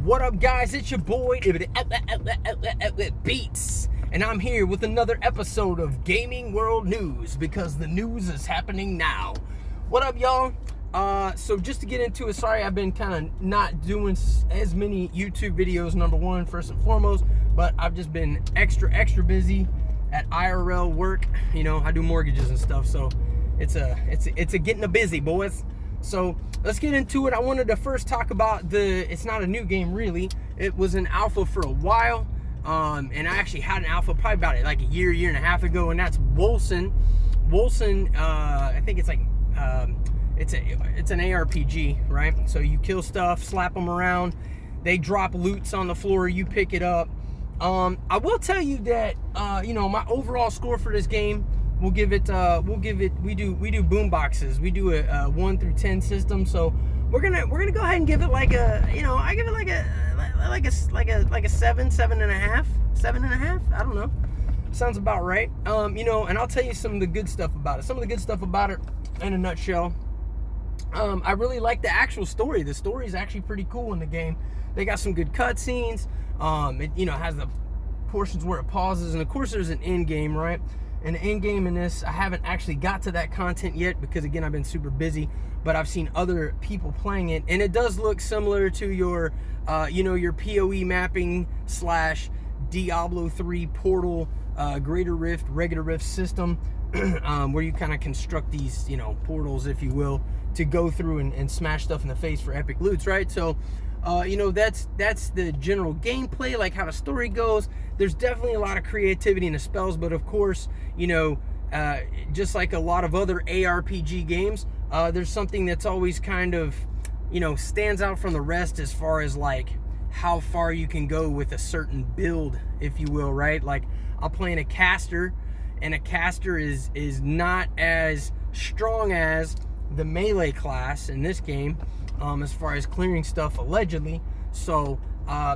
What up, guys? It's your boy Beats, and I'm here with another episode of Gaming World News because the news is happening now. What up, y'all? So just to get into it, sorry I've been kind of not doing as many YouTube videos, number one, first and foremost, but I've just been extra busy at IRL work. You know, I do mortgages and stuff, so it's a getting a busy, boys. So let's get into it. I wanted to first talk about it's not a new game really. It was an alpha for a while. And I actually had an alpha probably about like a year and a half ago, and that's Wolcen. Wolcen, I think it's like, it's an ARPG, right? So you kill stuff, slap them around, they drop loots on the floor, you pick it up. I will tell you that, you know, my overall score for this game, we do boom boxes. We do a 1 through 10 system. So we're gonna go ahead and give it like a, you know, I give it like a 7.5. I don't know. Sounds about right. You know, and I'll tell you some of the good stuff about it. Some of the good stuff about it in a nutshell. I really like the actual story. The story is actually pretty cool in the game. They got some good cutscenes. It, you know, has the portions where it pauses, and of course there's an end game, right? And the end game in this, I haven't actually got to that content yet because, again, I've been super busy, but I've seen other people playing it, and it does look similar to your, you know, your PoE mapping / Diablo 3 Portal, Greater Rift, Regular Rift system, where you kind of construct these, you know, portals, if you will, to go through and smash stuff in the face for epic loots, right? So, you know, that's the general gameplay, like how the story goes. There's definitely a lot of creativity in the spells, but of course, you know, just like a lot of other ARPG games, there's something that's always kind of, you know, stands out from the rest as far as like how far you can go with a certain build, if you will, right? Like I'm playing a caster, and a caster is not as strong as the melee class in this game, as far as clearing stuff allegedly. So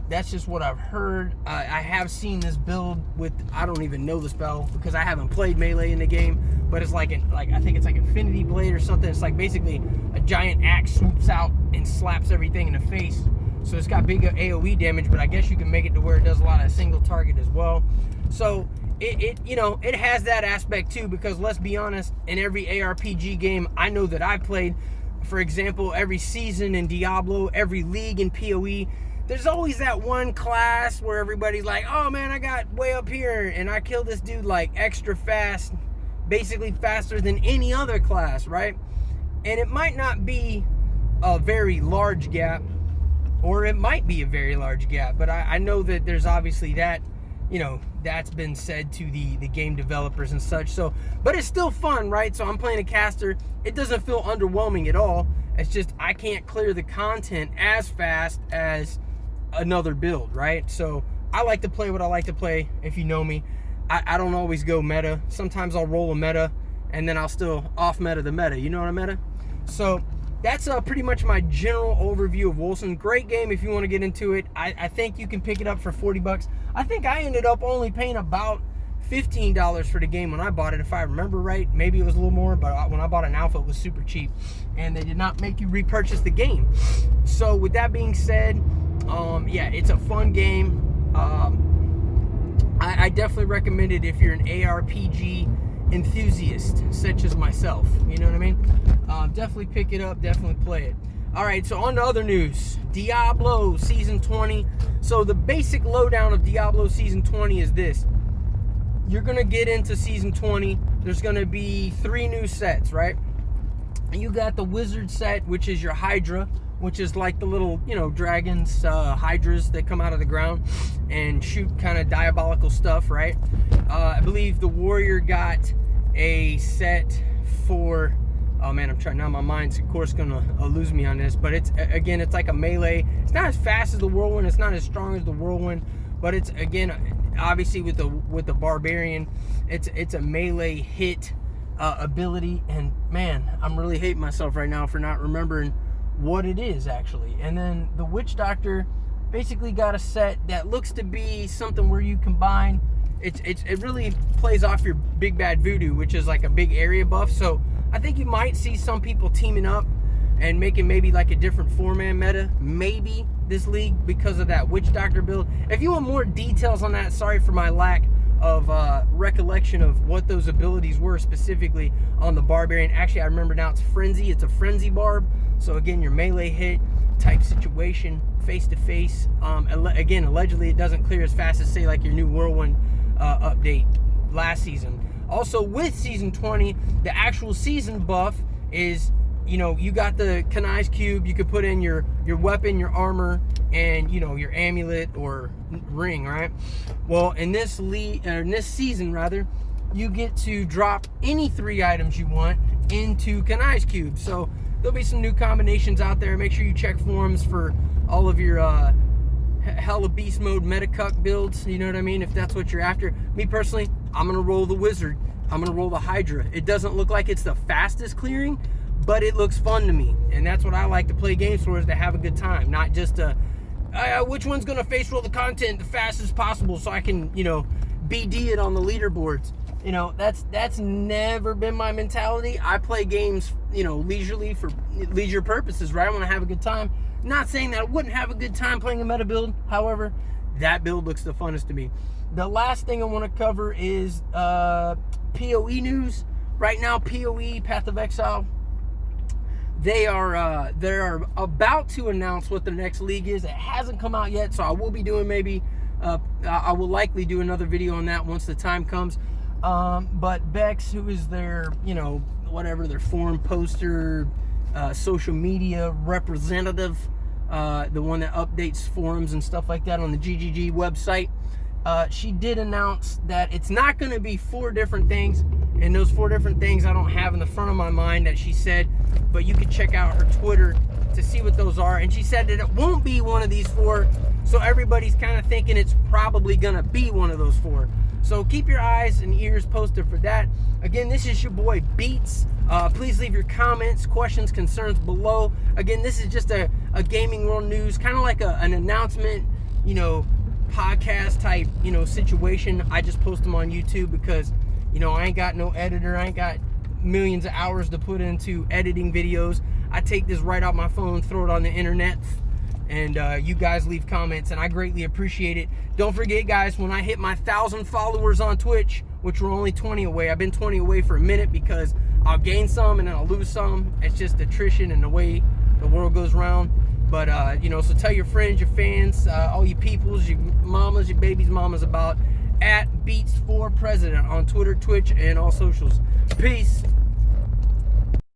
that's just what I've heard. I have seen this build with, I don't even know the spell because I haven't played melee in the game, but it's like I think it's like Infinity Blade or something. It's like basically a giant axe swoops out and slaps everything in the face. So it's got big AoE damage, but I guess you can make it to where it does a lot of single target as well. So it you know, it has that aspect too, because let's be honest, in every ARPG game I know that I've played, for example, every season in Diablo, every league in PoE, there's always that one class where everybody's like, oh man, I got way up here and I killed this dude like extra fast, basically faster than any other class, right? And it might not be a very large gap, or it might be a very large gap, but I know that there's obviously that, you know, that's been said to the game developers and such. So, but it's still fun, right? So I'm playing a caster. It doesn't feel underwhelming at all. It's just I can't clear the content as fast as another build, right? So I like to play what I like to play. If you know me, I don't always go meta. Sometimes I'll roll a meta and then I'll still off meta the meta. You know what I meta? So that's pretty much my general overview of Wolcen. Great game if you want to get into it. I think you can pick it up for 40 bucks. I think I ended up only paying about $15 for the game when I bought it, if I remember right. Maybe it was a little more, but when I bought an alpha, it was super cheap. And they did not make you repurchase the game. So with that being said, yeah, it's a fun game. I definitely recommend it if you're an ARPG enthusiast, such as myself. You know what I mean? Definitely pick it up, definitely play it. All right, so on to other news. Diablo Season 20. So the basic lowdown of Diablo Season 20 is this. You're going to get into Season 20. There's going to be 3 new sets, right? You got the Wizard set, which is your Hydra, which is like the little, you know, dragons, hydras that come out of the ground and shoot kind of diabolical stuff, right? I believe the Warrior got a set for, oh man, I'm trying, now my mind's of course gonna lose me on this, but it's, again, it's like a melee. It's not as fast as the Whirlwind, it's not as strong as the Whirlwind, but it's, again, obviously with the Barbarian, it's a melee hit ability. And man, I'm really hating myself right now for not remembering what it is actually. And then the Witch Doctor basically got a set that looks to be something where you combine, it really plays off your Big Bad Voodoo, which is like a big area buff. So I think you might see some people teaming up and making maybe like a different 4-man meta, maybe, this league because of that witch doctor build. If you want more details on that, sorry for my lack of recollection of what those abilities were specifically on the barbarian. Actually, I remember now, it's frenzy. It's a frenzy barb. So again, your melee hit type situation, face to face. Again, allegedly it doesn't clear as fast as, say, like your new whirlwind update last season. Also, with season 20, the actual season buff is, you know, you got the Kanai's cube. You could put in your weapon, your armor, and, you know, your amulet or ring, right? Well, in this season rather, you get to drop any 3 items you want into Kanai's cube. So there'll be some new combinations out there. Make sure you check forums for all of your hella beast mode meta cuck builds. You know what I mean? If that's what you're after. Me personally, I'm gonna roll the wizard. I'm gonna roll the Hydra. It doesn't look like it's the fastest clearing, but it looks fun to me, and that's what I like to play games for, is to have a good time, not just to which one's gonna face roll the content the fastest possible so I can, you know, BD it on the leaderboards. You know, that's never been my mentality. I play games, you know, leisurely for leisure purposes, right? I want to have a good time. Not saying that I wouldn't have a good time playing a meta build. However, that build looks the funnest to me. The last thing I want to cover is PoE news. Right now, PoE, Path of Exile, they're about to announce what the next league is. It hasn't come out yet, so I will be doing I will likely do another video on that once the time comes. But Bex, who is their, you know, whatever, their forum poster, social media representative, the one that updates forums and stuff like that on the GGG website, she did announce that it's not going to be 4 different things, and those 4 different things I don't have in the front of my mind that she said, but you can check out her Twitter to see what those are. And she said that it won't be one of these 4, so everybody's kind of thinking it's probably going to be one of those 4. So keep your eyes and ears posted for that. Again, this is your boy Beats. Please leave your comments, questions, concerns below. Again, this is just a gaming world news, kind of like an announcement, you know, podcast type, you know, situation. I just post them on YouTube because, you know, I ain't got no editor. I ain't got millions of hours to put into editing videos. I take this right off my phone, throw it on the internet, and you guys leave comments, and I greatly appreciate it. Don't forget, guys, when I hit my 1,000 followers on Twitch, which were only 20 away, I've been 20 away for a minute because I'll gain some and then I'll lose some. It's just attrition and the way the world goes round. But, you know, so tell your friends, your fans, all you peoples, your mamas, your babies' mamas about @Beats4President on Twitter, Twitch, and all socials. Peace.